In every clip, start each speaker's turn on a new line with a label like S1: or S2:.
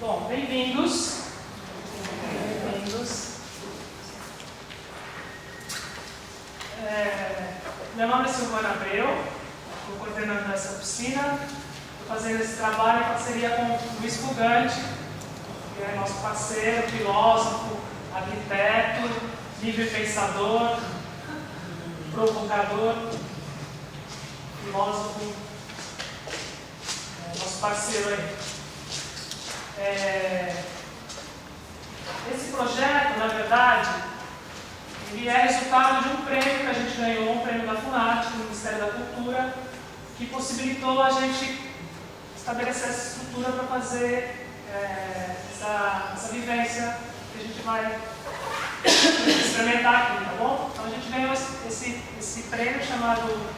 S1: Bom, bem-vindos. Bem-vindos. Meu nome é Silvana Abreu, estou coordenando essa oficina, estou fazendo esse trabalho em parceria com o Luiz Fugante, que é nosso parceiro, filósofo, arquiteto, livre pensador, provocador, filósofo, nosso parceiro aí. Esse projeto, na verdade, ele é resultado de um prêmio que a gente ganhou, um prêmio da FUNAT, do Ministério da Cultura, que possibilitou a gente estabelecer essa estrutura para fazer essa vivência que a gente vai experimentar aqui, tá bom? Então a gente ganhou esse prêmio chamado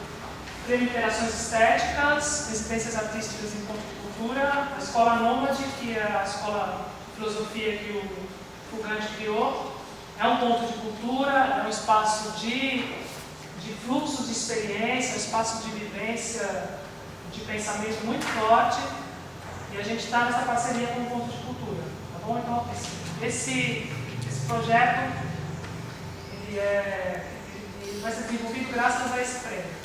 S1: Prêmio Interações Estéticas, Residências Artísticas em Ponto de Cultura, a Escola Nômade, que é a escola de filosofia que o Fugante criou. É um ponto de cultura, é um espaço de fluxo de experiência, um espaço de vivência, de pensamento muito forte, e a gente está nessa parceria com o ponto de cultura, tá bom? Então, esse projeto ele vai ser desenvolvido graças a esse prêmio.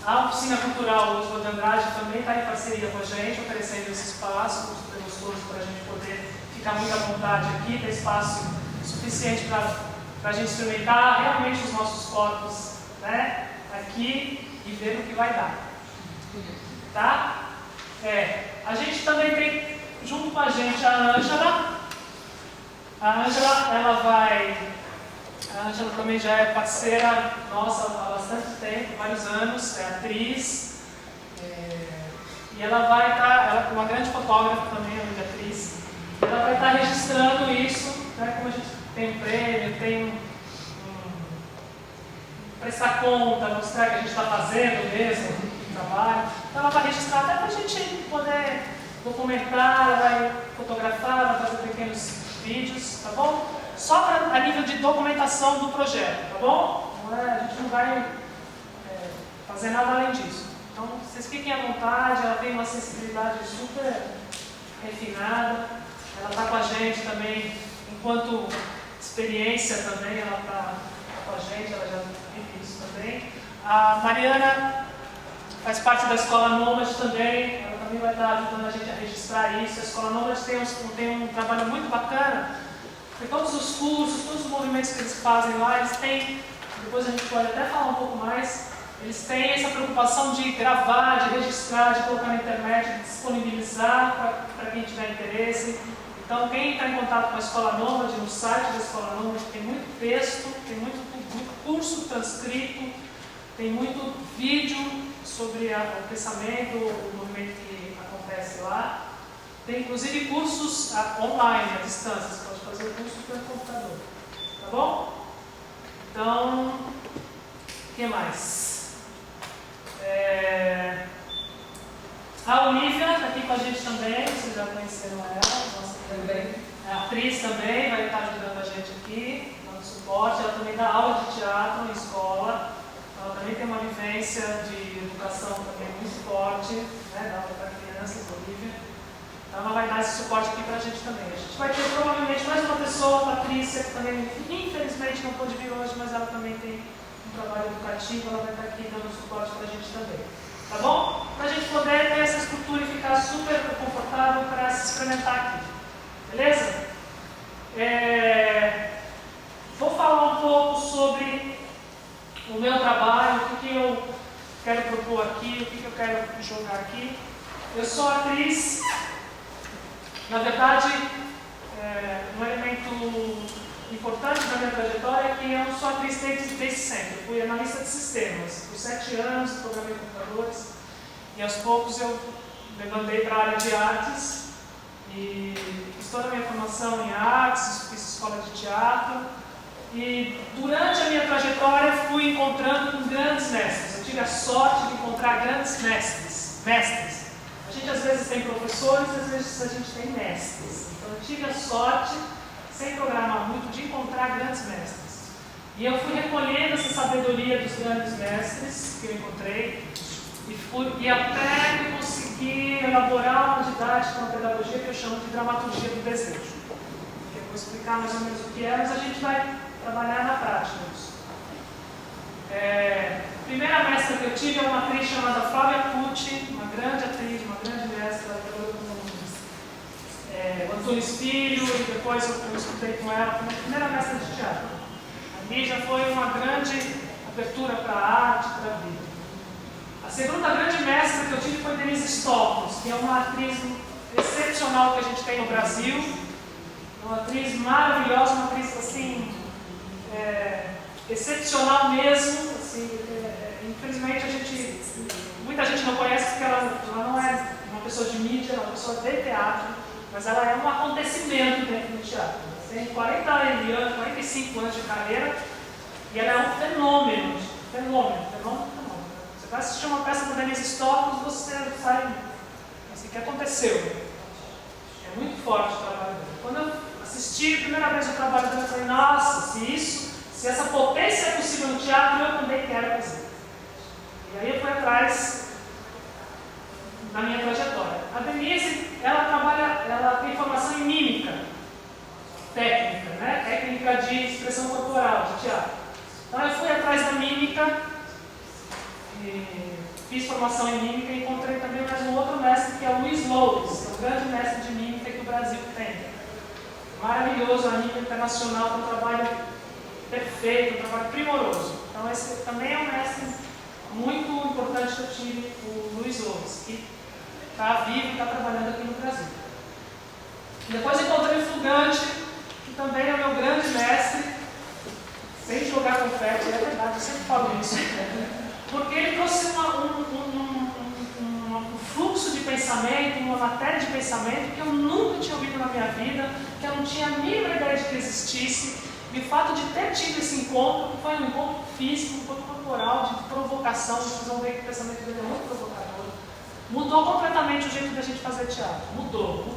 S1: A Oficina Cultural Luz de Andrade também está em parceria com a gente, oferecendo esse espaço super gostoso para a gente poder ficar muito à vontade aqui, ter espaço suficiente para a gente experimentar realmente os nossos corpos, né, aqui e ver o que vai dar. Tá? A gente também tem, junto com a gente, a Ângela. A Ângela também já é parceira nossa há bastante tempo, vários anos, é atriz. E ela vai estar, ela é uma grande fotógrafa também, além de atriz. Ela vai estar registrando isso, né, como a gente tem um prêmio, tem prestar conta, mostrar que a gente está fazendo mesmo o trabalho. Então ela vai registrar até para a gente poder documentar, ela vai fotografar, vai fazer pequenos vídeos, tá bom? Só a nível de documentação do projeto, tá bom? A gente não vai fazer nada além disso. Então vocês fiquem à vontade, ela tem uma sensibilidade super refinada, ela está com a gente também, enquanto experiência também, ela está com a gente, ela já vive isso também. A Mariana faz parte da Escola Nômade também, ela também vai estar ajudando a gente a registrar isso. A Escola Nômade tem um trabalho muito bacana, porque todos os cursos, todos os movimentos que eles fazem lá, eles têm, depois a gente pode até falar um pouco mais, eles têm essa preocupação de gravar, de registrar, de colocar na internet, de disponibilizar para quem tiver interesse. Então, quem está em contato com a Escola Nômade, no site da Escola Nômade, tem muito texto, tem muito curso transcrito, tem muito vídeo sobre o pensamento, o movimento que acontece lá. Tem inclusive cursos online, à distância, você pode fazer o curso pelo computador. Tá bom? Então, o que mais? A Olivia está aqui com a gente também, vocês já conheceram ela, nossa também. A atriz também vai estar ajudando a gente aqui, dando suporte. Ela também dá aula de teatro na escola, ela também tem uma vivência de educação também muito forte, né, dá aula para crianças, Olivia. Então ela vai dar esse suporte aqui para a gente também. A gente vai ter provavelmente mais uma pessoa, a Patrícia, que também infelizmente não pôde vir hoje, mas ela também tem um trabalho educativo, ela vai estar aqui dando suporte para a gente também. Tá bom? Para a gente poder ter essa estrutura e ficar super confortável para se experimentar aqui. Beleza? Vou falar um pouco sobre o meu trabalho, o que eu quero propor aqui, o que eu quero jogar aqui. Eu sou atriz. Na verdade, um elemento importante da minha trajetória é que eu não sou atriz desde sempre. Eu fui analista de sistemas. Por 7 anos, programei computadores e aos poucos eu levantei para a área de artes e fiz toda a minha formação em artes, fiz escola de teatro e durante a minha trajetória fui encontrando com grandes mestres. Eu tive a sorte de encontrar grandes mestres. A gente às vezes tem professores, às vezes a gente tem mestres. Então eu tive a sorte, sem programar muito, de encontrar grandes mestres. E eu fui recolhendo essa sabedoria dos grandes mestres que eu encontrei e até conseguir consegui elaborar uma didática, uma pedagogia que eu chamo de dramaturgia do desejo. Eu vou explicar mais ou menos o que é, mas a gente vai trabalhar na prática isso. A primeira mestra que eu tive é uma atriz chamada Flávia Pucci, uma grande atriz, uma grande mestra, ela trabalhou com o Antônio Spírio, e depois eu estudei com ela como a primeira mestra de teatro. Ali já foi uma grande abertura para a arte, para a vida. A segunda grande mestra que eu tive foi Denise Stokos, que é uma atriz excepcional que a gente tem no Brasil, uma atriz maravilhosa, uma atriz assim, excepcional mesmo. Assim, infelizmente muita gente não conhece porque ela não é uma pessoa de mídia, ela é uma pessoa de teatro, mas ela é um acontecimento dentro do teatro. Ela tem 45 anos de carreira e ela é um fenômeno. Você vai assistir uma peça da Denise Stokos, você sai assim, o que aconteceu? É muito forte o trabalho dela. Quando eu assisti a primeira vez o trabalho dela, eu falei, nossa, se essa potência é possível no teatro, eu também quero fazer. E aí eu fui atrás na minha trajetória. A Denise, ela tem formação em mímica, técnica, né? Técnica de expressão corporal, de teatro. Então eu fui atrás da mímica, fiz formação em mímica e encontrei também mais um outro mestre, que é o Luiz Loures, que é o grande mestre de mímica que o Brasil tem. Maravilhoso, a nível internacional, com um trabalho perfeito, um trabalho primoroso. Então esse também é um mestre muito importante que eu tive, o Luiz Loures, que está vivo e está trabalhando aqui no Brasil. Depois encontrei o Fugante, que também é o meu grande mestre, sem jogar confete, é verdade, eu sempre falo isso, porque ele trouxe um fluxo de pensamento, uma matéria de pensamento que eu nunca tinha ouvido na minha vida, que eu não tinha a mínima ideia de que existisse. E o fato de ter tido esse encontro, que foi um encontro físico, um encontro corporal, de provocação, vocês vão ver que o pensamento dele é muito provocador, mudou completamente o jeito da gente fazer teatro. Mudou.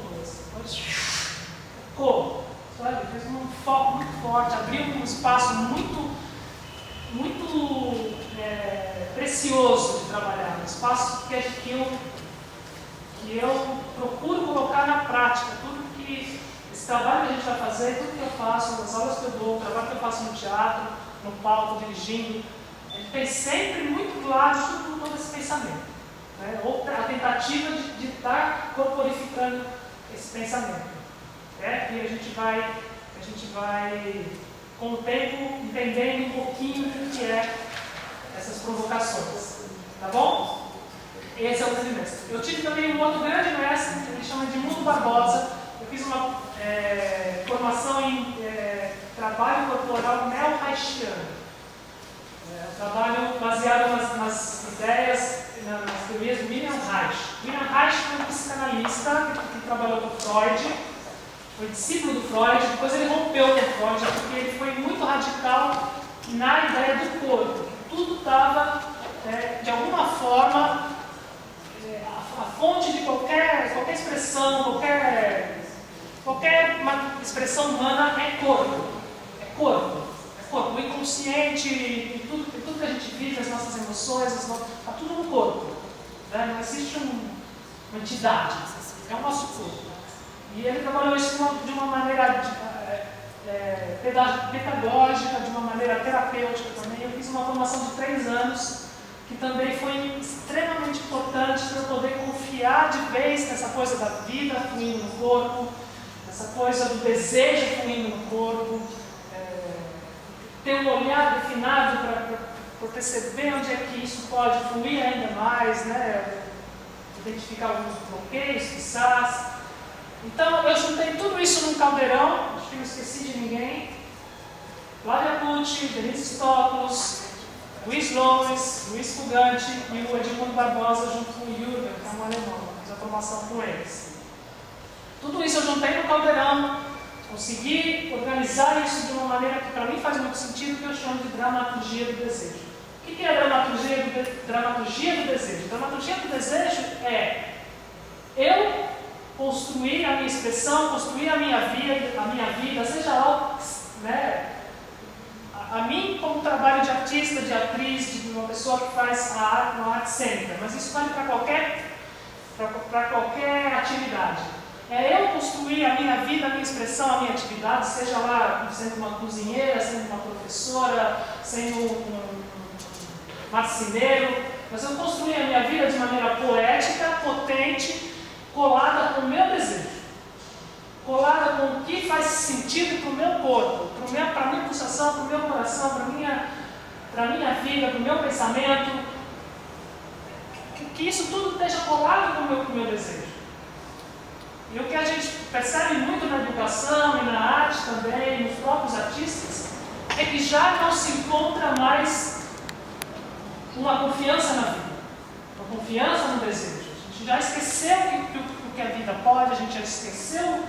S1: Como? Sabe? Fez um foco muito forte, abriu um espaço muito precioso de trabalhar, um espaço que eu procuro colocar na prática. Tudo que esse trabalho que a gente vai fazer, tudo que eu faço, as aulas que eu dou, o trabalho que eu faço no teatro, no palco, dirigindo, a gente tem sempre muito claro todo esse pensamento, né? Ou a tentativa de estar corporificando esse pensamento, né? E a gente vai com o tempo entendendo um pouquinho o que é essas provocações, tá bom? Esse é o grande mestre. Eu tive também um outro grande mestre, que ele chama Edmundo Barbosa. Eu fiz uma formação em trabalho corporal neo-reichiano. Trabalho baseado nas ideias, nas teorias do William Reich. William Reich foi um psicanalista que trabalhou com Freud, foi discípulo do Freud, depois ele rompeu com Freud, porque ele foi muito radical na ideia do corpo. Tudo estava, de alguma forma, a fonte de qualquer expressão, qualquer expressão humana é corpo. É corpo. O inconsciente, e tudo que a gente vive, as nossas emoções, está tudo no corpo. Né? Não existe uma entidade, é o nosso corpo. E ele trabalhou isso de uma maneira pedagógica, de uma maneira terapêutica também. Eu fiz uma formação de 3 anos, que também foi extremamente importante para eu poder confiar de vez nessa coisa da vida fluindo no corpo, essa coisa do desejo fluindo no corpo, ter um olhar refinado para perceber onde é que isso pode fluir ainda mais, né? Identificar alguns bloqueios, quizás. Então, eu juntei tudo isso num caldeirão, acho que não esqueci de ninguém. Flávia Pucci, Denise Stokos, Luiz Loures, Luiz Fugante e o Edmundo Barbosa junto com o Jürgen, que é um alemão. Fiz a formação com eles. Tudo isso eu juntei no caldeirão, consegui organizar isso de uma maneira que para mim faz muito sentido, que eu chamo de dramaturgia do desejo. O que é a dramaturgia do desejo? Dramaturgia do desejo é eu construir a minha expressão, construir a minha vida, seja lá, né, a mim como trabalho de artista, de atriz, de uma pessoa que faz uma arte cênica, mas isso vale para qualquer para qualquer atividade. É eu construir a minha vida, a minha expressão, a minha atividade, seja lá sendo uma cozinheira, sendo uma professora, sendo um marceneiro, mas eu construir a minha vida de maneira poética, potente, colada com o meu desejo, colada com o que faz sentido para o meu corpo, para a minha pulsação, para o meu coração, para a minha vida, para o meu pensamento, que isso tudo esteja colado com o meu desejo. E o que a gente percebe muito na educação e na arte também, nos próprios artistas, é que já não se encontra mais uma confiança na vida, uma confiança no desejo. A gente já esqueceu o que a vida pode, a gente já esqueceu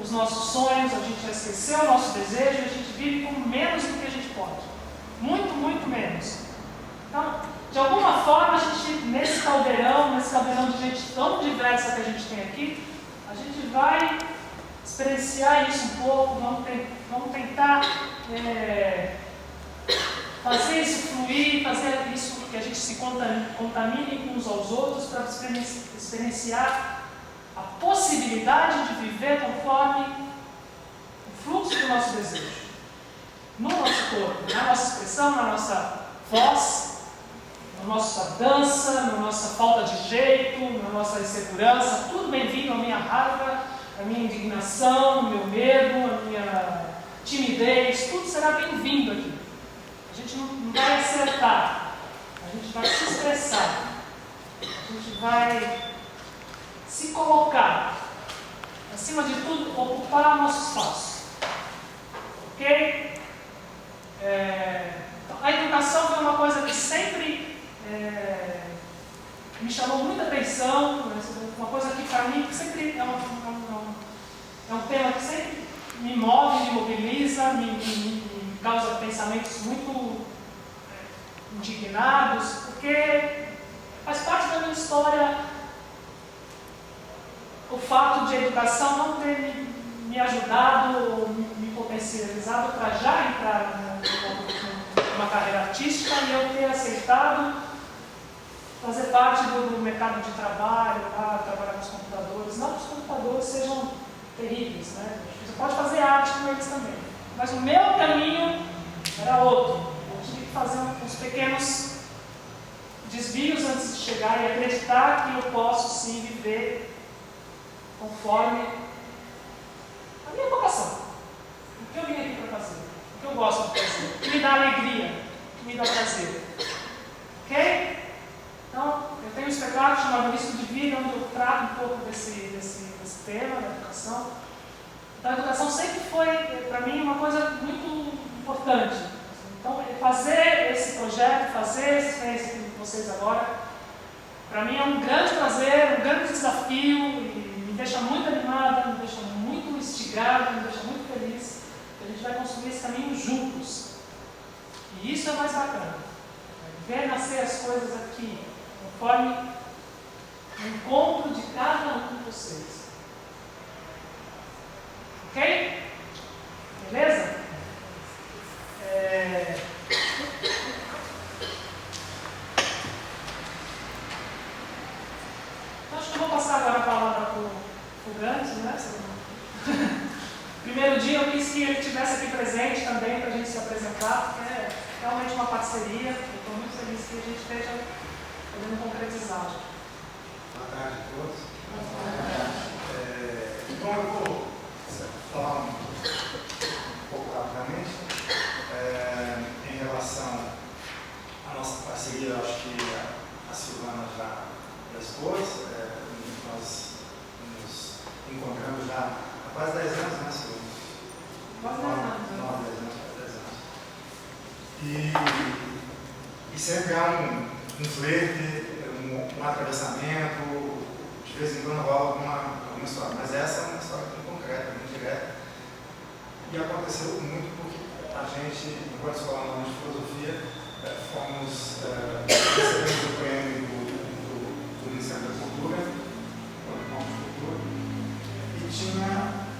S1: os nossos sonhos, a gente já esqueceu o nosso desejo, a gente vive com menos do que a gente pode. Muito, muito menos. Então, de alguma forma, a gente, nesse caldeirão de gente tão diversa que a gente tem aqui, a gente vai experienciar isso um pouco, vamos tentar fazer isso fluir, fazer isso que a gente se contamine uns aos outros para experienciar a possibilidade de viver conforme o fluxo do nosso desejo, no nosso corpo, na nossa expressão, na nossa voz, na nossa dança, na nossa falta de jeito, na nossa insegurança, tudo bem-vindo, a minha raiva, a minha indignação, o meu medo, a minha timidez, tudo será bem-vindo aqui. A gente não vai acertar, a gente vai se expressar, a gente vai se colocar, acima de tudo, ocupar o nosso espaço. Ok? A educação foi uma coisa que sempre me chamou muita atenção, uma coisa que para mim sempre é um tema que sempre me move, me mobiliza, me causa pensamentos muito indignados, porque faz parte da minha história o fato de a educação não ter me ajudado ou me potencializado para já entrar numa carreira artística e eu ter aceitado fazer parte do mercado de trabalho, trabalhar com os computadores. Não que os computadores sejam terríveis, né? Você pode fazer arte com eles também. Mas o meu caminho era outro. Eu tive que fazer uns pequenos desvios antes de chegar e acreditar que eu posso sim viver conforme a minha vocação. O que eu vim aqui para fazer, o que eu gosto de fazer, o que me dá alegria, o que me dá prazer. Ok? Então, eu tenho um espetáculo chamado Risco de Vida, onde eu trato um pouco desse tema da educação. Então, a educação sempre foi, para mim, uma coisa muito importante. Então, fazer esse projeto, fazer essa experiência com vocês agora, para mim é um grande prazer, um grande desafio, e me deixa muito animada, me deixa muito instigada, me deixa muito feliz, que a gente vai construir esse caminho juntos. E isso é mais bacana. Ver nascer as coisas aqui, conforme o encontro de cada um de vocês. Ok? Beleza? Então, acho que eu vou passar agora a palavra para o Grandes, né? Primeiro dia eu quis que ele estivesse aqui presente também para a gente se apresentar, porque é realmente uma parceria. Eu estou muito feliz que a gente esteja podendo concretizar.
S2: Boa tarde a todos. Então eu vou falar um pouco rapidamente em relação à nossa parceria. Eu acho que a Silvana já expôs. Nós nos encontramos já há quase 10 anos, né, Silvana?
S1: Quase 10 anos.
S2: 10 anos. E sempre há um flerte, um atravessamento, de vez em quando rola alguma história, mas essa é uma história muito concreta, muito direta, e aconteceu muito porque a gente, enquanto escola de filosofia, fomos recebemos o prêmio do Ministério da Cultura, e tinha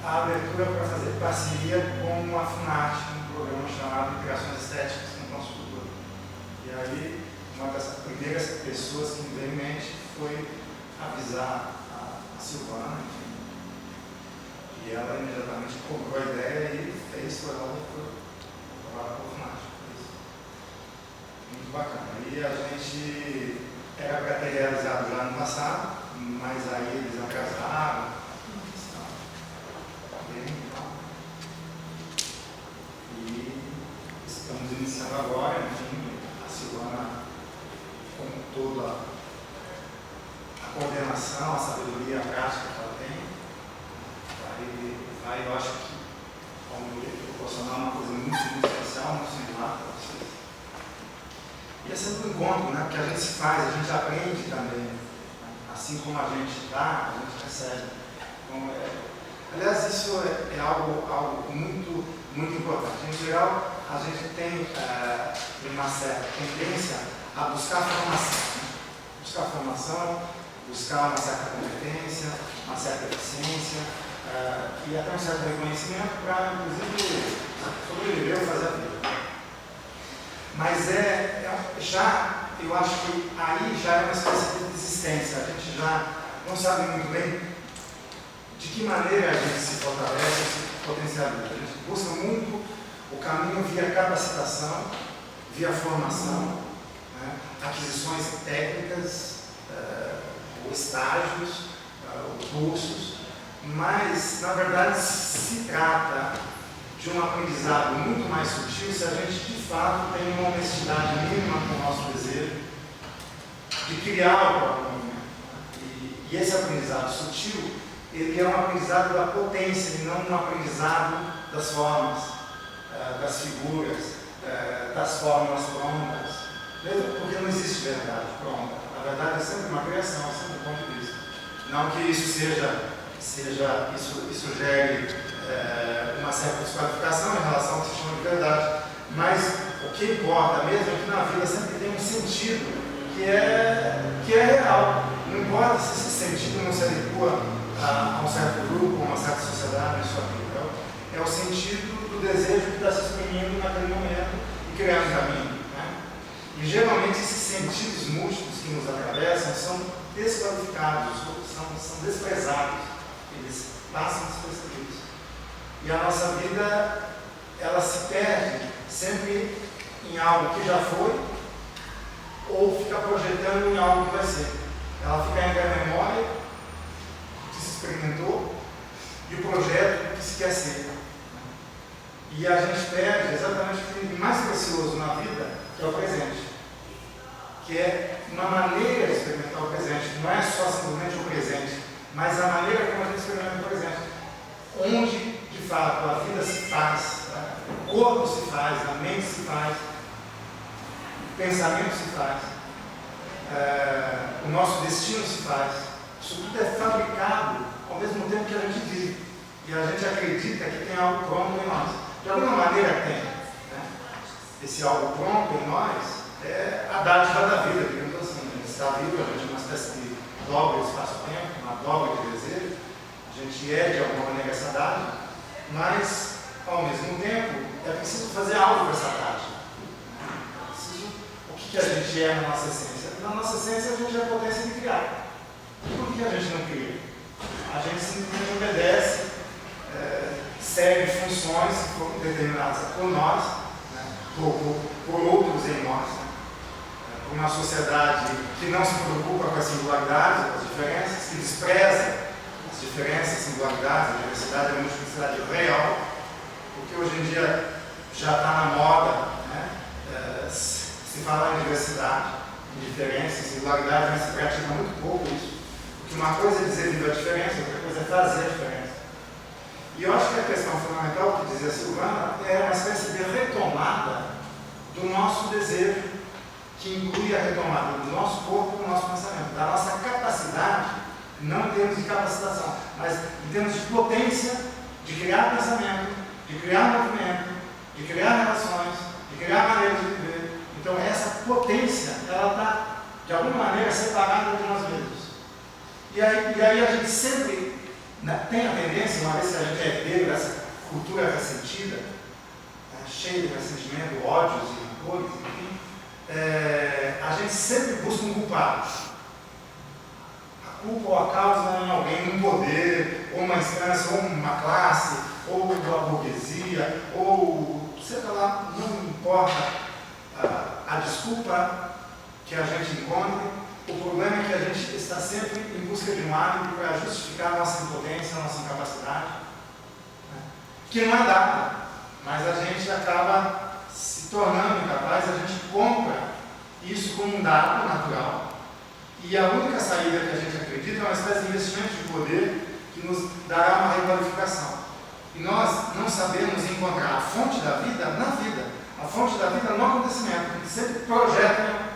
S2: a abertura para fazer parceria com a FUNARTE, um programa chamado Criações Estéticas no Nosso Cultura. E aí, uma das primeiras pessoas que me veio em mente foi avisar a Silvana, enfim. E ela imediatamente comprou a ideia e fez por ela para o Mágico. Muito bacana. E a gente era para ter realizado já no passado, mas aí eles atrasaram. E estamos iniciando agora, enfim, a Silvana, com toda a coordenação, a sabedoria, a prática que ela tem, vai, eu acho que proporcionar uma coisa muito, muito especial, muito singular para vocês. E é sempre um encontro, né? Porque a gente se faz, a gente aprende também. Assim como a gente dá, a gente recebe. Então, aliás, isso é algo muito, muito importante. Em geral, a gente tem uma certa tendência a buscar formação. Né? Buscar formação, buscar uma certa competência, uma certa eficiência e até um certo reconhecimento para, inclusive, sobreviver ou fazer a vida. Mas eu acho que aí já é uma espécie de desistência. A gente já não sabe muito bem de que maneira a gente se fortalece, se potencializa. A gente busca muito o caminho via capacitação, via formação, né? Aquisições técnicas, ou estágios, ou cursos, mas, na verdade, se trata de um aprendizado muito mais sutil se a gente, de fato, tem uma honestidade mínima com o nosso desejo de criar o próprio movimento. E esse aprendizado sutil, ele é um aprendizado da potência e não um aprendizado das formas, das figuras, das fórmulas prontas. Porque não existe verdade pronta. A verdade é sempre uma criação, é sempre um ponto de vista. Não que isso isso gere uma certa desqualificação em relação ao que se chama de verdade. Mas o que importa mesmo é que na vida sempre tem um sentido que é real. Não importa se esse sentido não se adequa a um certo grupo, a uma certa sociedade, isso aqui. Então, é o sentido do desejo que está se exprimindo naquele momento e criando um caminho. Né? E geralmente esses sentidos múltiplos que nos atravessam são desqualificados, são desprezados. Eles passam despercebidos. E a nossa vida, ela se perde sempre em algo que já foi ou fica projetando em algo que vai ser. Ela fica entre a memória que se experimentou e o projeto que se quer ser. E a gente perde exatamente o que tem de mais precioso na vida, que é o presente. Que é uma maneira de experimentar o presente. Não é só simplesmente o presente, mas a maneira como a gente experimenta o presente. Onde, de fato, a vida se faz, o corpo se faz, a mente se faz, o pensamento se faz, o nosso destino se faz. Isso tudo é fabricado ao mesmo tempo que a gente vive. E a gente acredita que tem algo pronto em nós. De alguma maneira tem. Né? Esse algo pronto em nós é a dádiva da vida, digamos assim. A gente está vivo, a gente é uma espécie de dobra de espaço-tempo, uma dobra de desejo. A gente é, de alguma maneira, essa dádiva, mas, ao mesmo tempo, é preciso fazer algo com essa dádiva. O que a gente é na nossa essência? Na nossa essência, a gente é a potência de criar. Por que a gente não cria? A gente simplesmente obedece, segue funções que foram determinadas por nós, né, por outros em nós. Né, por uma sociedade que não se preocupa com as singularidades, com as diferenças, que despreza as diferenças, singularidades, a diversidade, a multiplicidade real, porque hoje em dia já está na moda, né, se falar em diversidade, em diferença, em singularidade, mas se pratica muito pouco isso. Porque uma coisa é dizer viva a diferença, outra coisa é fazer a diferença. E eu acho que a questão fundamental que dizia a Silvana é uma espécie de retomada do nosso desejo, que inclui a retomada do nosso corpo, do nosso pensamento, da nossa capacidade, não em termos de capacitação, mas em termos de potência de criar pensamento, de criar movimento, de criar relações, de criar maneiras de viver. Então essa potência, ela está, de alguma maneira, separada de nós mesmos. E aí a gente sempre tem a tendência, uma vez que a gente é herdeiro dessa cultura ressentida, cheia de ressentimento, ódios e rancores, enfim, a gente sempre busca um culpado. A culpa ou a causa em alguém, um poder, ou uma instância, ou uma classe, ou a burguesia, ou seja lá, não importa a desculpa que a gente encontre, o problema é que a gente está sempre em busca de um álibi para justificar a nossa impotência, a nossa incapacidade, né? Que não é dada, mas a gente acaba se tornando incapaz, a gente compra isso como um dado natural, e a única saída que a gente acredita é uma espécie de investimento de poder que nos dará uma requalificação. E nós não sabemos encontrar a fonte da vida na vida, a fonte da vida no acontecimento, que sempre projeta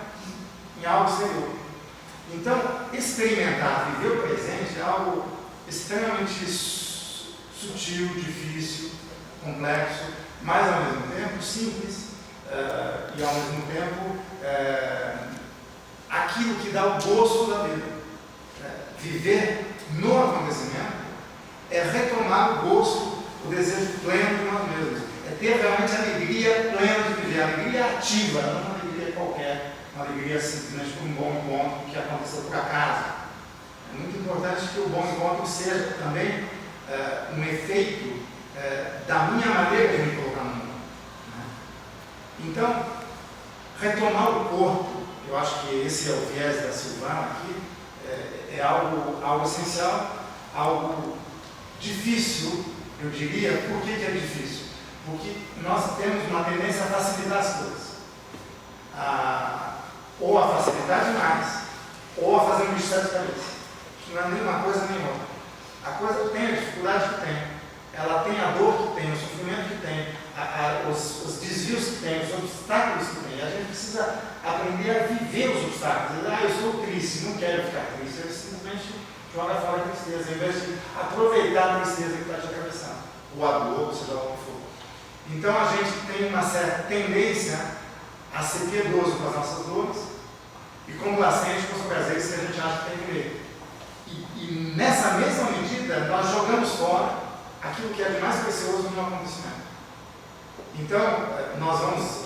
S2: em algo exterior. Então, experimentar, viver o presente é algo extremamente sutil, difícil, complexo, mas ao mesmo tempo simples e ao mesmo tempo aquilo que dá o gosto da vida. Viver no acontecimento é retomar o gosto, o desejo pleno de nós mesmos. É ter realmente a alegria plena de viver, a alegria ativa, não uma alegria qualquer, uma alegria simplesmente por um bom encontro que aconteceu por acaso. É muito importante que o bom encontro seja também um efeito da minha maneira de me colocar no mundo. Então, retomar o corpo, eu acho que esse é o viés da Silvana aqui, é algo essencial, algo difícil, eu diria. Por que é difícil? Porque nós temos uma tendência a facilitar as coisas. Ou a facilitar demais, ou a fazer um bicho de cabeça. Não é nem uma coisa nem outra. A coisa tem a dificuldade que tem, ela tem a dor que tem, o sofrimento que tem, os desvios que tem, os obstáculos que tem. A gente precisa aprender a viver os obstáculos. Eu estou triste, não quero ficar triste. Ele simplesmente joga fora a tristeza, em vez de aproveitar a tristeza que está te atravessando, ou a dor, seja lá o que for. Então a gente tem uma certa tendência a ser piedoso com as nossas dores e complacente com os prazeres que a gente acha que tem direito. E nessa mesma medida, nós jogamos fora aquilo que é de mais precioso no acontecimento. Então, nós vamos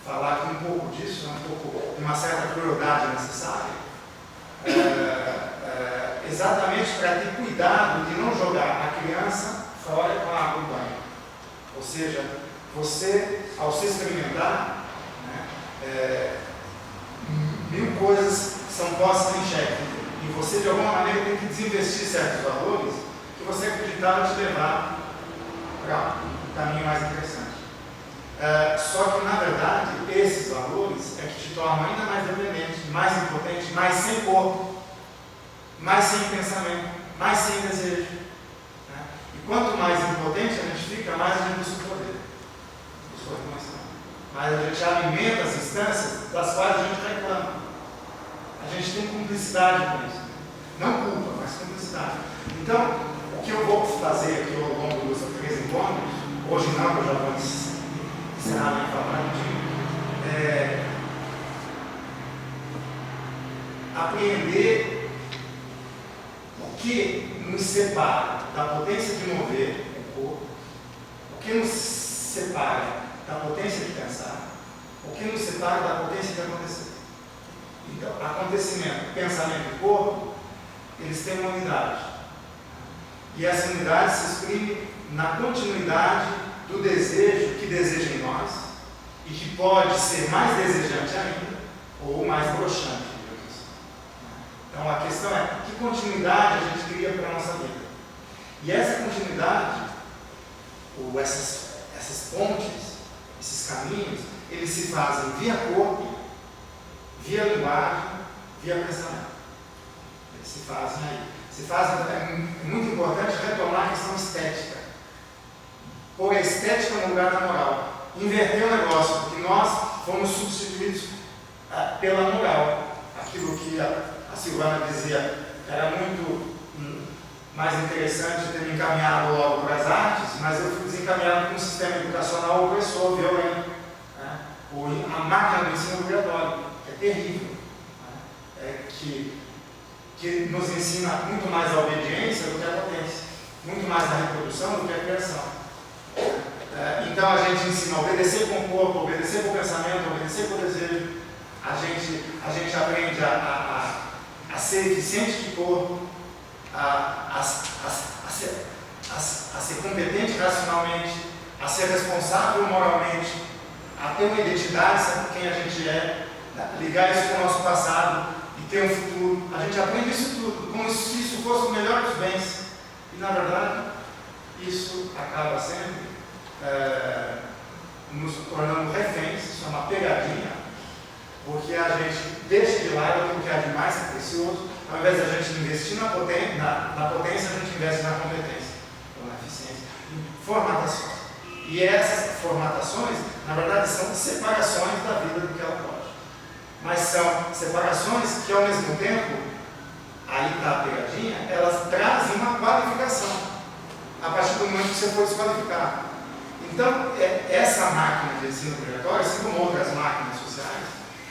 S2: falar aqui um pouco disso, um pouco de uma certa crueldade necessária, exatamente para ter cuidado de não jogar a criança fora com a água do banho. Ou seja, você, ao se experimentar, mil coisas são postas em xeque. E você, de alguma maneira, tem que desinvestir certos valores que você acreditava te levar para um caminho mais interessante. Só que, na verdade, esses valores é que te tornam ainda mais dependente, mais impotente, mais sem corpo, mais sem pensamento, mais sem desejo. E quanto mais impotente a gente fica, mais a gente busca o poder. Mas a gente alimenta as instâncias das quais a gente reclama. A gente tem cumplicidade com isso. Não culpa, mas cumplicidade. Então, o que eu vou fazer aqui ao longo dos 3 encontros, hoje não, eu já vou encerrar minha fala rapidinho, apreender o que nos separa da potência de mover o corpo, o que nos separa da potência de pensar, o que nos separa da potência de acontecer. Então, acontecimento, pensamento e corpo, eles têm uma unidade. E essa unidade se exprime na continuidade do desejo que deseja em nós e que pode ser mais desejante ainda ou mais broxante. Então, a questão é que continuidade a gente cria para a nossa vida. E essa continuidade, ou essas pontes, esses caminhos, eles se fazem via corpo, via linguagem, via pensamento. Eles se fazem aí. É muito importante retomar a questão estética. Pôr a estética no lugar da moral. Inverter o negócio, porque nós fomos substituídos pela moral. Aquilo que a Silvana dizia, era muito mais interessante ter me encaminhado logo para as artes, mas eu fui desencaminhado com um sistema educacional opressor, violento. A máquina do ensino obrigatório, que é terrível, que nos ensina muito mais a obediência do que a potência, muito mais a reprodução do que a criação. Então a gente ensina a obedecer com o corpo, obedecer com o pensamento, obedecer com o desejo. A gente aprende a ser eficiente de corpo, a ser competente racionalmente, a ser responsável moralmente, a ter uma identidade, saber quem a gente é, ligar isso com o nosso passado e ter um futuro. A gente aprende isso tudo, como se isso fosse o melhor dos bens. E, na verdade, isso acaba sempre nos tornando reféns, isso é uma pegadinha, porque a gente deixa de lado aquilo que é de mais precioso. Ao invés de a gente investir na potência, a gente investe na competência, ou na eficiência, em formatações. E essas formatações, na verdade, são separações da vida do que ela pode. Mas são separações que, ao mesmo tempo, aí está a pegadinha, elas trazem uma qualificação, a partir do momento que você for desqualificar. Então, essa máquina de ensino obrigatório, assim como outras máquinas sociais,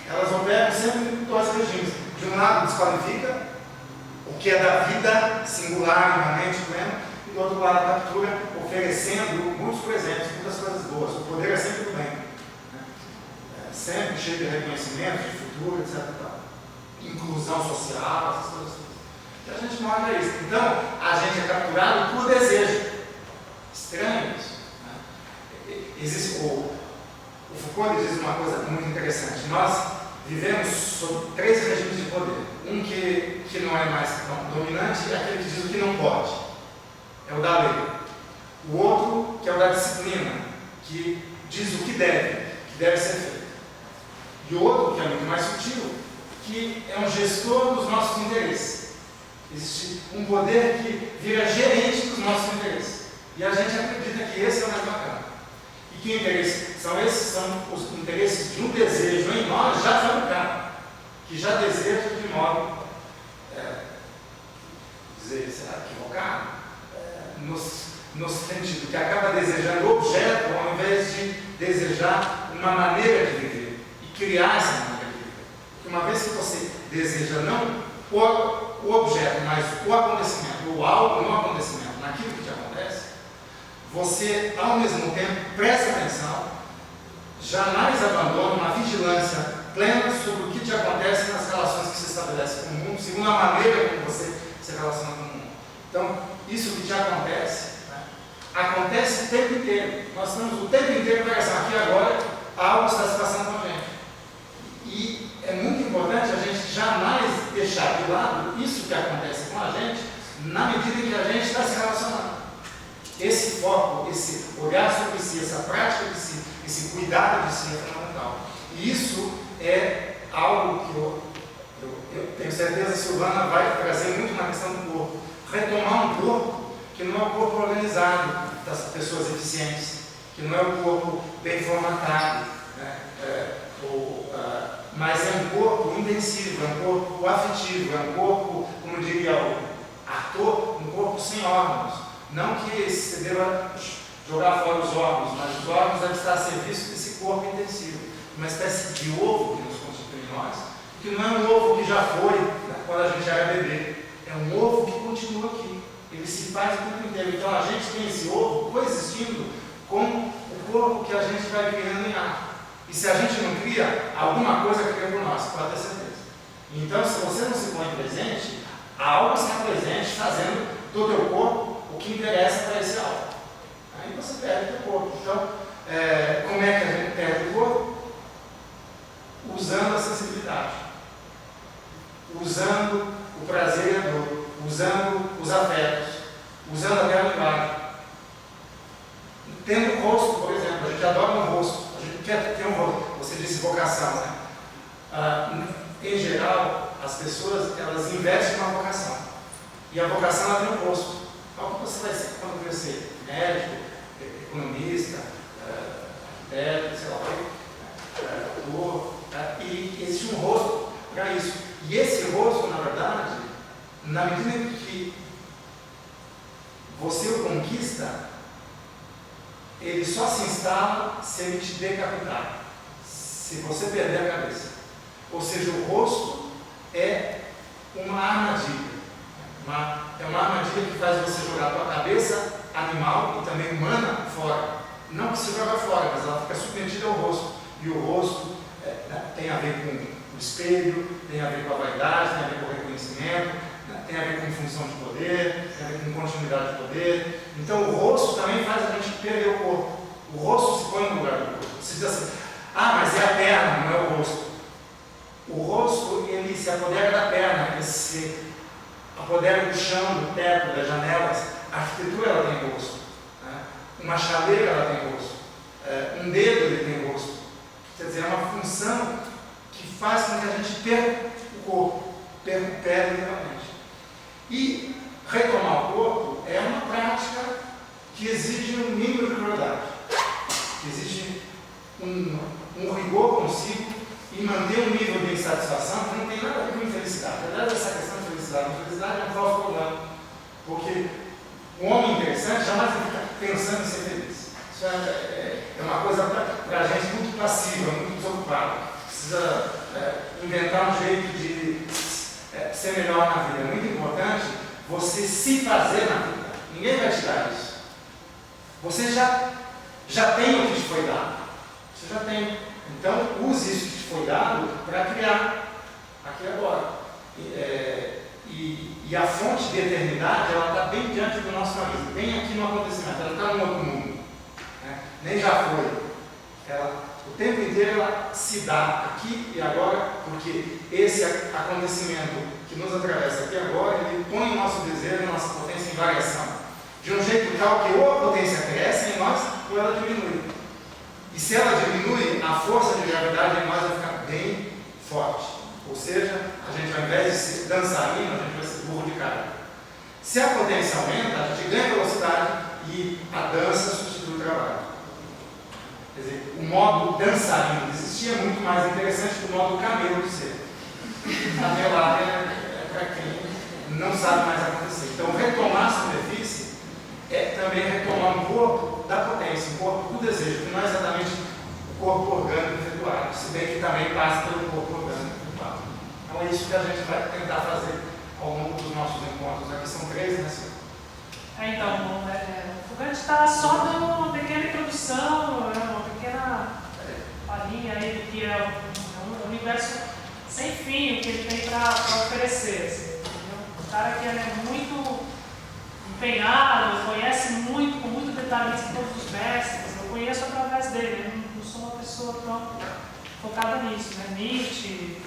S2: elas operam sempre em dois regimes. De um lado, desqualifica o que é da vida singular, imanente, plena, e do outro lado, captura, oferecendo muitos presentes, muitas coisas boas. O poder é sempre do bem, né? Sempre cheio de reconhecimento, de futuro, etc. Inclusão social, essas coisas. E a gente mostra isso. Então, a gente é capturado por desejo. Estranho isso. Existe, o Foucault diz uma coisa muito interessante. Nós vivemos sob 3 regimes de poder. Um que não é mais dominante é aquele que diz o que não pode. É o da lei. O outro, que é o da disciplina, que diz o que deve ser feito. E o outro, que é muito mais sutil, que é um gestor dos nossos interesses. Existe um poder que vira gerente dos nossos interesses. E a gente acredita que esse é o mais bacana. E que interesses são esses? São os interesses de um desejo em nós já fabricado, que já deseja de modo, será equivocado? No sentido que acaba desejando o objeto ao invés de desejar uma maneira de viver e criar essa maneira de viver. Porque uma vez que você deseja não o objeto, mas o acontecimento, ou algo no acontecimento, naquilo que te acontece, você, ao mesmo tempo, presta atenção, jamais abandona uma vigilância plena sobre o que te acontece nas relações que se estabelecem com o mundo, segundo a maneira como você se relaciona com o mundo. Então, isso que te acontece, né, acontece o tempo inteiro. Nós estamos o tempo inteiro pensando aqui agora, algo está se passando com a gente. E é muito importante a gente jamais deixar de lado isso que acontece com a gente, na medida em que a gente está se relacionando. Esse foco, esse olhar sobre si, essa prática de si, esse cuidado de si é fundamental. E isso é algo que eu tenho certeza que a Silvana vai trazer muito na questão do corpo. Retomar um corpo que não é o corpo organizado das pessoas eficientes, que não é o corpo bem formatado, né? Mas é um corpo intensivo, é um corpo afetivo, é um corpo, como diria o Arthur, um corpo sem órgãos. Não que você deva jogar fora os órgãos, mas os órgãos devem estar a serviço desse corpo intensivo. Uma espécie de ovo que nos constitui em nós, que não é um ovo que já foi quando a gente era bebê, é um ovo que continua aqui. Ele se faz o tempo inteiro. Então a gente tem esse ovo coexistindo com o corpo que a gente vai criando em ar. E se a gente não cria, alguma coisa cria por nós, pode ter certeza. Então, se você não se põe presente, algo está presente fazendo do teu corpo o que interessa para esse algo. Aí você perde o teu corpo. Então, como é que a gente perde o corpo? Usando a sensibilidade, usando o prazer e a dor, usando os afetos, usando até a linguagem. Tendo o rosto, por exemplo, a gente adora um rosto, a gente quer ter um rosto. Você disse vocação, né? Em geral, as pessoas, elas investem na vocação. E a vocação, ela tem um rosto. Qual que você vai ser quando crescer? Médico, economista, arquiteto, sei lá o que, e existe um rosto para isso. E esse rosto, na verdade, na medida em que você o conquista, ele só se instala se ele te decapitar, se você perder a cabeça. Ou seja, o rosto é uma armadilha. É uma armadilha que faz você jogar a tua cabeça animal e também humana fora. Não que se joga fora, mas ela fica submetida ao rosto. E o rosto tem a ver com o espelho, tem a ver com a vaidade, tem a ver com o reconhecimento. conhecimento, tem a ver com função de poder, tem a ver com continuidade de poder. Então o rosto também faz a gente perder o corpo. O rosto se põe no lugar do corpo. Se diz assim, mas é a perna, não é o rosto. O rosto, ele se apodera da perna, ele se apodera do chão, do teto, das janelas. A arquitetura, ela tem rosto. Né? Uma chaleira, ela tem rosto. Um dedo, ele tem rosto. Quer dizer, é uma função que faz com que a gente perca o corpo, perca o pé, literalmente. E retomar o corpo é uma prática que exige um mínimo de crueldade, que exige um rigor consigo e manter um nível de insatisfação que não tem nada a ver com infelicidade. Na verdade, essa questão de felicidade, infelicidade é um falso problema, porque um homem interessante jamais fica pensando em ser feliz. Isso é uma coisa para a gente muito passiva, muito desocupada. Precisa inventar um jeito de ser melhor na vida. É muito importante você se fazer na vida. Ninguém vai te dar isso. Você já tem o que te foi dado. Você já tem. Então, use isso que te foi dado para criar aqui agora. E a fonte de eternidade, ela está bem diante do nosso nariz, bem aqui no acontecimento. Ela está no outro mundo. Né? Nem já foi. O tempo inteiro ela se dá aqui e agora, porque esse acontecimento que nos atravessa aqui agora, ele põe o nosso desejo, a nossa potência em variação. De um jeito tal que ou a potência cresce em nós, ou ela diminui. E se ela diminui, a força de gravidade em nós vai ficar bem forte. Ou seja, a gente ao invés de ser dançarino, a gente vai ser burro de carga. Se a potência aumenta, a gente ganha velocidade e a dança substitui o trabalho. Quer dizer, o modo dançarino de existir é muito mais interessante que o modo camelo de ser. Camelar é para quem não sabe mais acontecer. Então, retomar a superfície é também retomar um corpo da potência, um corpo do desejo, que não é exatamente o corpo orgânico efetuado, se bem que também passa pelo corpo orgânico efetuado. Então, é isso que a gente vai tentar fazer ao longo dos nossos encontros. Aqui são 3, né, Silvia?
S1: Então, o Fugante está só dando uma pequena introdução, uma pequena palhinha aí do que é um universo sem fim, o que ele tem para oferecer. Assim, o cara que é muito empenhado, conhece muito, com muito detalhismo todos os mestres, eu conheço através dele, eu não sou uma pessoa tão focada nisso, né? Nietzsche,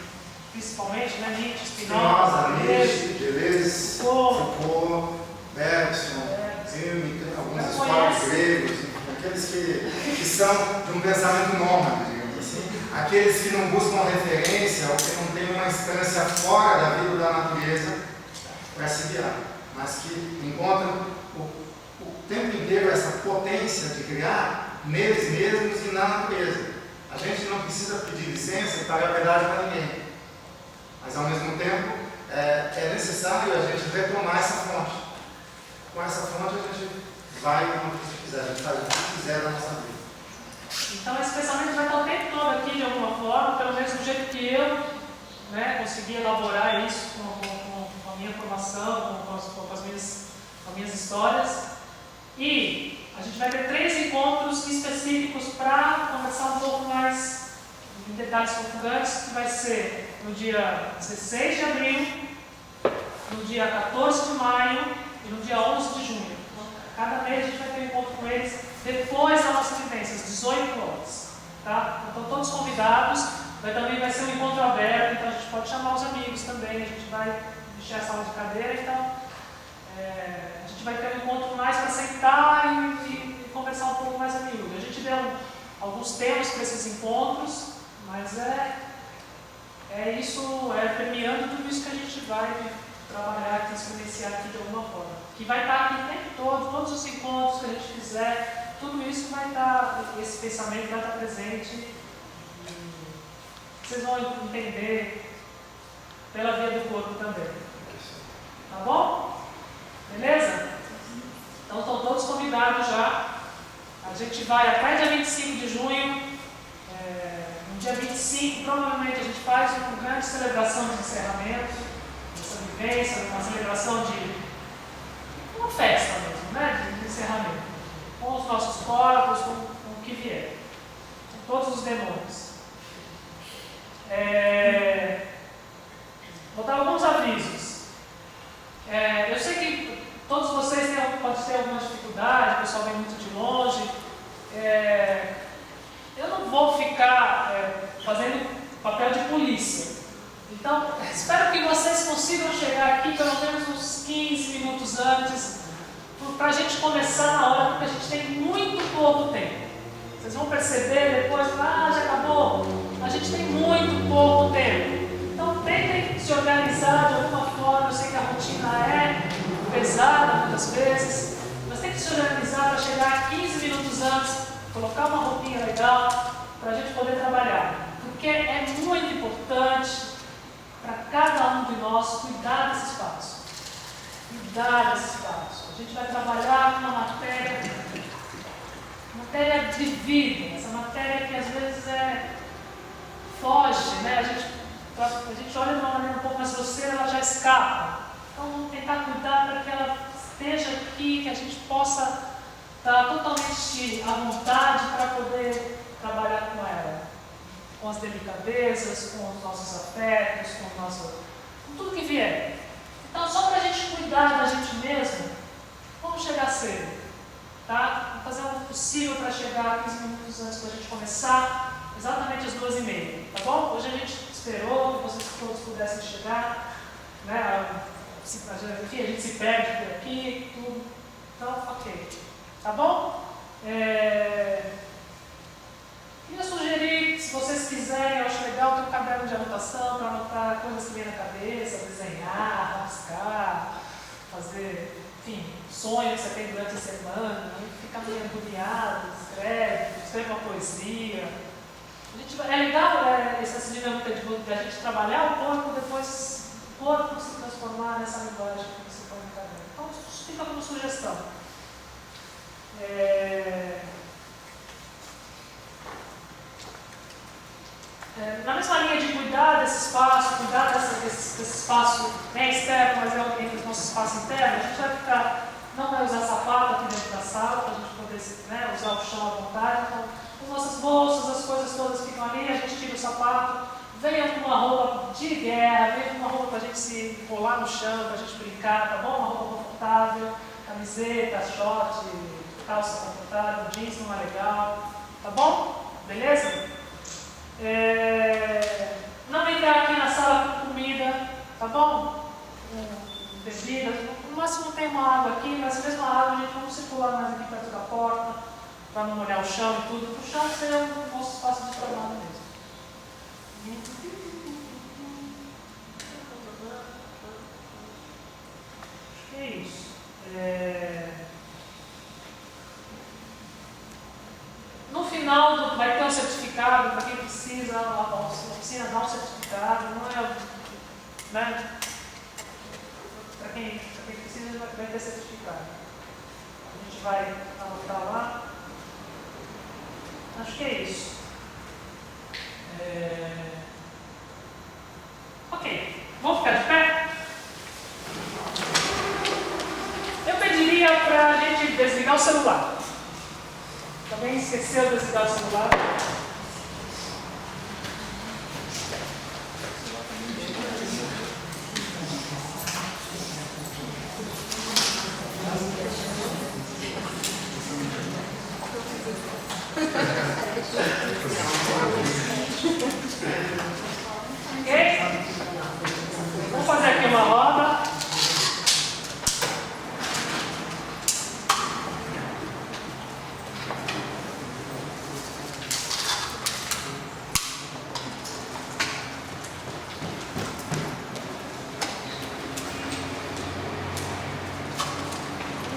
S1: principalmente, né? Nietzsche, Spinoza,
S2: Nietzsche, Deleuze, Foucault, Bergson, Hume, alguns históricos gregos, aqueles que são de um pensamento nômade, digamos assim, aqueles que não buscam referência ou que não têm uma instância fora da vida da natureza para se guiar, mas que encontram o tempo inteiro essa potência de criar neles mesmos e na natureza. A gente não precisa pedir licença e pagar pedágio para ninguém, mas ao mesmo tempo é necessário a gente retomar essa fonte. Com essa fonte a gente vai onde você quiser, a gente faz o que quiser da nossa vida.
S1: Então esse pensamento vai estar o tempo todo aqui de alguma forma, pelo menos do jeito que eu consegui elaborar isso com a minha formação, com as minhas histórias. E a gente vai ter 3 encontros específicos para conversar um pouco mais em detalhes profundantes, que vai ser no dia 16 de abril, no dia 14 de maio e no dia 11 de junho. Cada mês a gente vai ter um encontro com eles depois da nossa vivência, às 18 horas. Tá? Então, todos convidados. Também vai ser um encontro aberto, então a gente pode chamar os amigos também. A gente vai encher a sala de cadeira, então a gente vai ter um encontro mais para sentar e conversar um pouco mais a miúdo. A gente deu alguns temas para esses encontros, mas isso, premiando tudo isso que a gente vai trabalhar aqui, experienciar aqui de alguma forma. Que vai estar aqui o tempo todo, todos os encontros que a gente fizer, tudo isso vai estar, esse pensamento vai estar presente. Vocês vão entender pela via do corpo também. Tá bom? Beleza? Então estão todos convidados já. A gente vai até dia 25 de junho. No dia 25, provavelmente a gente faz uma grande celebração de encerramento, dessa vivência, uma celebração de uma festa mesmo, né? De encerramento. Com os nossos corpos, com o que vier. Com todos os demônios. Vou dar alguns alguns avisos. Eu sei que todos vocês podem ter alguma dificuldade, o pessoal vem muito de longe. Eu não vou ficar fazendo papel de polícia. Então, espero que vocês consigam chegar aqui pelo menos uns 15 minutos antes, para a gente começar na hora, porque a gente tem muito pouco tempo. Vocês vão perceber depois, já acabou. A gente tem muito pouco tempo. Então, tentem se organizar de alguma forma. Eu sei que a rotina é pesada muitas vezes, mas tem que se organizar para chegar 15 minutos antes, colocar uma roupinha legal, para a gente poder trabalhar. Porque é muito importante para cada um de nós cuidar desse espaço. Cuidar desse espaço. A gente vai trabalhar com uma matéria de vida, essa matéria que às vezes foge, né? A gente olha de uma maneira um pouco mais grosseira, ela já escapa. Então vamos tentar cuidar para que ela esteja aqui, que a gente possa estar totalmente à vontade para poder trabalhar com ela. Com as delicadezas, com os nossos afetos, com tudo que vier. Então, só para a gente cuidar da gente mesmo, vamos chegar cedo, tá? Vamos fazer o possível para chegar 15 minutos antes da gente começar, exatamente às 2h30, tá bom? Hoje a gente esperou que vocês todos pudessem chegar, né? Enfim, a gente se perde por aqui, tudo. Então, ok. Tá bom? Queria sugerir, se vocês quiserem, eu acho legal ter um caderno de anotação para anotar coisas que vêm na cabeça, desenhar, rabiscar, fazer, enfim, sonhos que você tem durante a semana, fica meio agoniado, escreve uma poesia. É legal essa dinâmica de a gente trabalhar o corpo, depois o corpo se transformar nessa linguagem que você põe no caderno. Então, isso fica como sugestão. Na mesma linha de cuidar desse espaço, cuidar desse espaço externo, mas entre o nosso espaço interno, a gente não vai usar sapato aqui dentro da sala, para a gente poder usar o chão à vontade. Então, as nossas bolsas, as coisas todas ficam ali, a gente tira o sapato, venha com uma roupa de guerra, venha com uma roupa para a gente se enrolar no chão, para a gente brincar, tá bom? Uma roupa confortável, camiseta, short, calça confortável, jeans não é legal, tá bom? Beleza? Não entrar aqui na sala com comida, tá bom? Com bebidas, no máximo tem uma água aqui, mas mesmo a água a gente não circular mais aqui perto da porta, para não molhar o chão e tudo, o chão ser o nosso espaço de trabalho mesmo. Acho que é isso. No final vai ter um certificado para quem precisa, a oficina dá um certificado, não é, né? Para quem precisa vai ter certificado. A gente vai anotar lá. Acho que é isso. Ok, vamos ficar de pé? Eu pediria para a gente desligar o celular. Também esqueceu de desligar o celular? Ok? Vamos fazer aqui uma roda.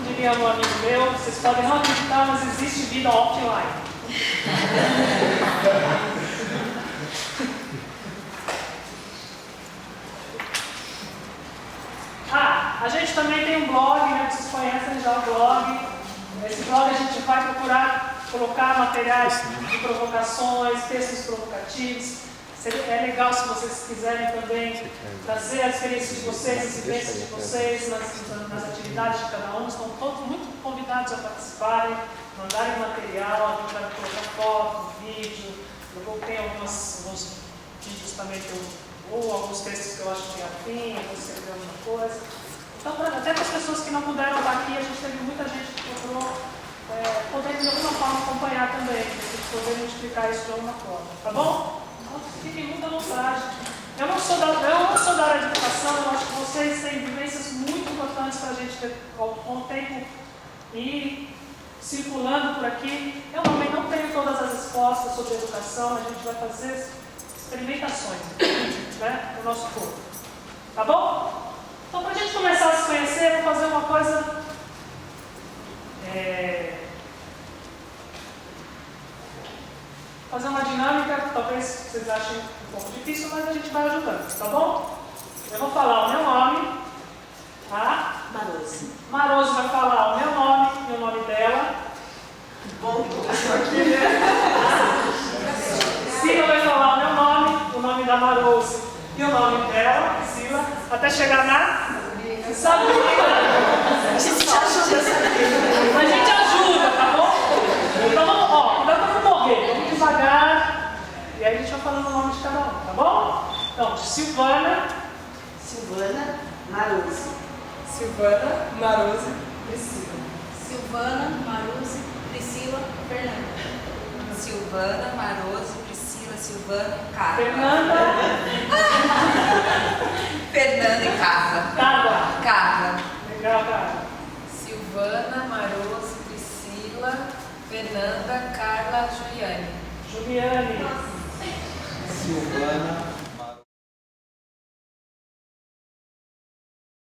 S1: Diria um amigo meu, vocês podem não acreditar, mas existe vida offline. A gente também tem um blog, né? Vocês conhecem já o blog. Nesse blog a gente vai procurar colocar materiais de provocações, textos provocativos. É legal se vocês quiserem também trazer a experiência de vocês, as vivências de vocês nas atividades de cada um. Estão todos muito convidados a participarem, mandarem material, a gente vai colocar foto, vídeo. Eu coloquei alguns vídeos também que eu ou alguns textos que eu acho que é afim, ou você escreveu alguma coisa. Então, até para as pessoas que não puderam estar aqui, a gente teve muita gente que procurou poder de alguma forma acompanhar também, poder multiplicar isso de alguma forma, tá bom? Então, fiquem muito à vontade. Eu não sou da área de educação, eu acho que vocês têm vivências muito importantes para a gente ter, com o tempo, ir circulando por aqui. Eu também não tenho todas as respostas sobre educação, a gente vai fazer experimentações, né, no nosso corpo. Tá bom? Então, para a gente começar a se conhecer, eu vou fazer uma coisa. Fazer uma dinâmica, talvez vocês achem um pouco difícil, mas a gente vai ajudando, tá bom? Eu vou falar o meu nome, tá?
S3: Maroso.
S1: Maroso vai falar o meu nome dela.
S3: Bom que começou aqui, né?
S1: Sila vai falar o nome da Maroso e o nome dela, Sila, até chegar na Sabrina.
S3: A gente te ajuda, Sabrina.
S1: A gente ajuda, tá bom? Então vamos, cuidado pra não morrer, vamos devagar. E aí a gente vai falando o nome de cada um, tá bom? Então, Silvana.
S3: Silvana Maroso.
S4: Silvana, Maroso, Priscila.
S5: Silvana, Maroso, Priscila, Fernanda.
S6: Silvana, Maroso, Priscila, Silvana, Carla.
S1: Fernanda.
S6: Fernanda e Carla.
S1: Carla.
S6: Carla.
S1: Legal, Carla.
S4: Silvana, Maroso, Priscila, Fernanda, Carla, Juliane.
S1: Juliane.
S7: Silvana,